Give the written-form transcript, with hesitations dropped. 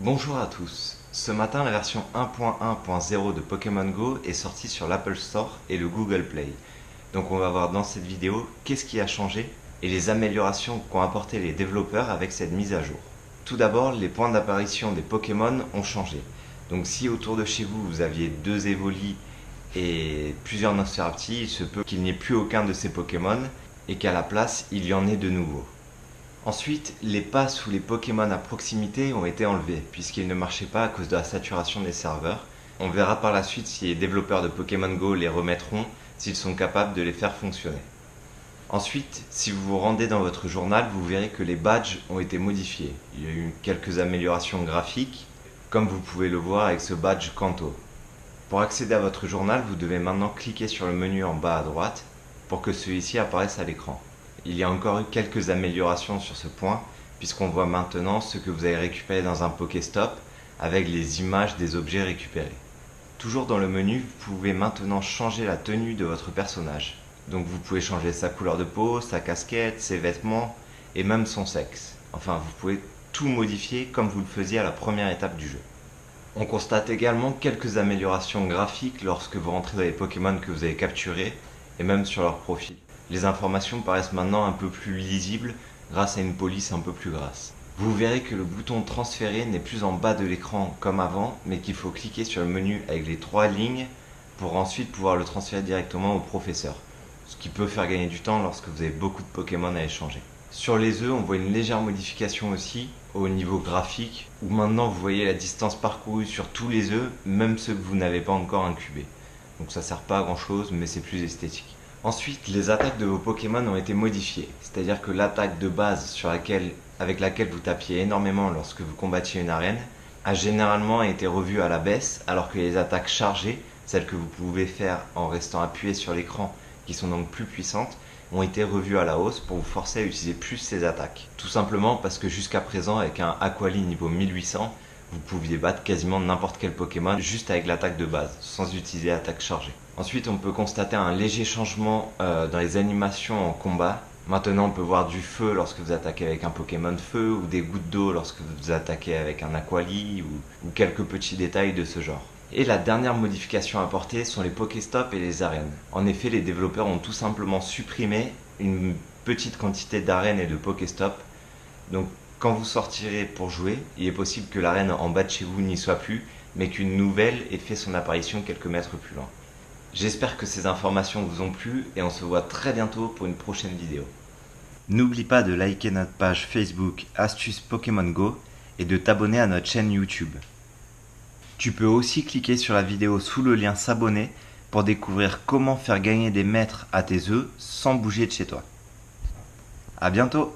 Bonjour à tous. Ce matin, la version 1.1.0 de Pokémon Go est sortie sur l'Apple Store et le Google Play. Donc on va voir dans cette vidéo qu'est-ce qui a changé et les améliorations qu'ont apporté les développeurs avec cette mise à jour. Tout d'abord, les points d'apparition des Pokémon ont changé. Donc si autour de chez vous, vous aviez 2 Evoli et plusieurs Nosferapti, il se peut qu'il n'y ait plus aucun de ces Pokémon et qu'à la place, il y en ait de nouveaux. Ensuite, les passes ou les Pokémon à proximité ont été enlevés, puisqu'ils ne marchaient pas à cause de la saturation des serveurs. On verra par la suite si les développeurs de Pokémon Go les remettront, s'ils sont capables de les faire fonctionner. Ensuite, si vous vous rendez dans votre journal, vous verrez que les badges ont été modifiés. Il y a eu quelques améliorations graphiques, comme vous pouvez le voir avec ce badge Kanto. Pour accéder à votre journal, vous devez maintenant cliquer sur le menu en bas à droite, pour que celui-ci apparaisse à l'écran. Il y a encore eu quelques améliorations sur ce point, puisqu'on voit maintenant ce que vous avez récupéré dans un Pokéstop avec les images des objets récupérés. Toujours dans le menu, vous pouvez maintenant changer la tenue de votre personnage. Donc vous pouvez changer sa couleur de peau, sa casquette, ses vêtements et même son sexe. Enfin, vous pouvez tout modifier comme vous le faisiez à la première étape du jeu. On constate également quelques améliorations graphiques lorsque vous rentrez dans les Pokémon que vous avez capturés et même sur leur profil. Les informations paraissent maintenant un peu plus lisibles grâce à une police un peu plus grasse. Vous verrez que le bouton transférer n'est plus en bas de l'écran comme avant, mais qu'il faut cliquer sur le menu avec les 3 lignes pour ensuite pouvoir le transférer directement au professeur. Ce qui peut faire gagner du temps lorsque vous avez beaucoup de Pokémon à échanger. Sur les œufs, on voit une légère modification aussi au niveau graphique, où maintenant vous voyez la distance parcourue sur tous les œufs, même ceux que vous n'avez pas encore incubés. Donc ça sert pas à grand chose, mais c'est plus esthétique. Ensuite, les attaques de vos Pokémon ont été modifiées, c'est-à-dire que l'attaque de base avec laquelle vous tapiez énormément lorsque vous combattiez une arène a généralement été revue à la baisse, alors que les attaques chargées, celles que vous pouvez faire en restant appuyé sur l'écran, qui sont donc plus puissantes, ont été revues à la hausse pour vous forcer à utiliser plus ces attaques. Tout simplement parce que jusqu'à présent, avec un Aquali niveau 1800, vous pouviez battre quasiment n'importe quel Pokémon juste avec l'attaque de base, sans utiliser l'attaque chargée. Ensuite, on peut constater un léger changement dans les animations en combat. Maintenant, on peut voir du feu lorsque vous attaquez avec un Pokémon feu, ou des gouttes d'eau lorsque vous attaquez avec un Aquali, ou quelques petits détails de ce genre. Et la dernière modification apportée sont les Pokéstops et les arènes. En effet, les développeurs ont tout simplement supprimé une petite quantité d'arènes et de Pokéstops. Donc, quand vous sortirez pour jouer, il est possible que l'arène en bas de chez vous n'y soit plus, mais qu'une nouvelle ait fait son apparition quelques mètres plus loin. J'espère que ces informations vous ont plu et on se voit très bientôt pour une prochaine vidéo. N'oublie pas de liker notre page Facebook Astuces Pokémon Go et de t'abonner à notre chaîne YouTube. Tu peux aussi cliquer sur la vidéo sous le lien s'abonner pour découvrir comment faire gagner des mètres à tes œufs sans bouger de chez toi. A bientôt!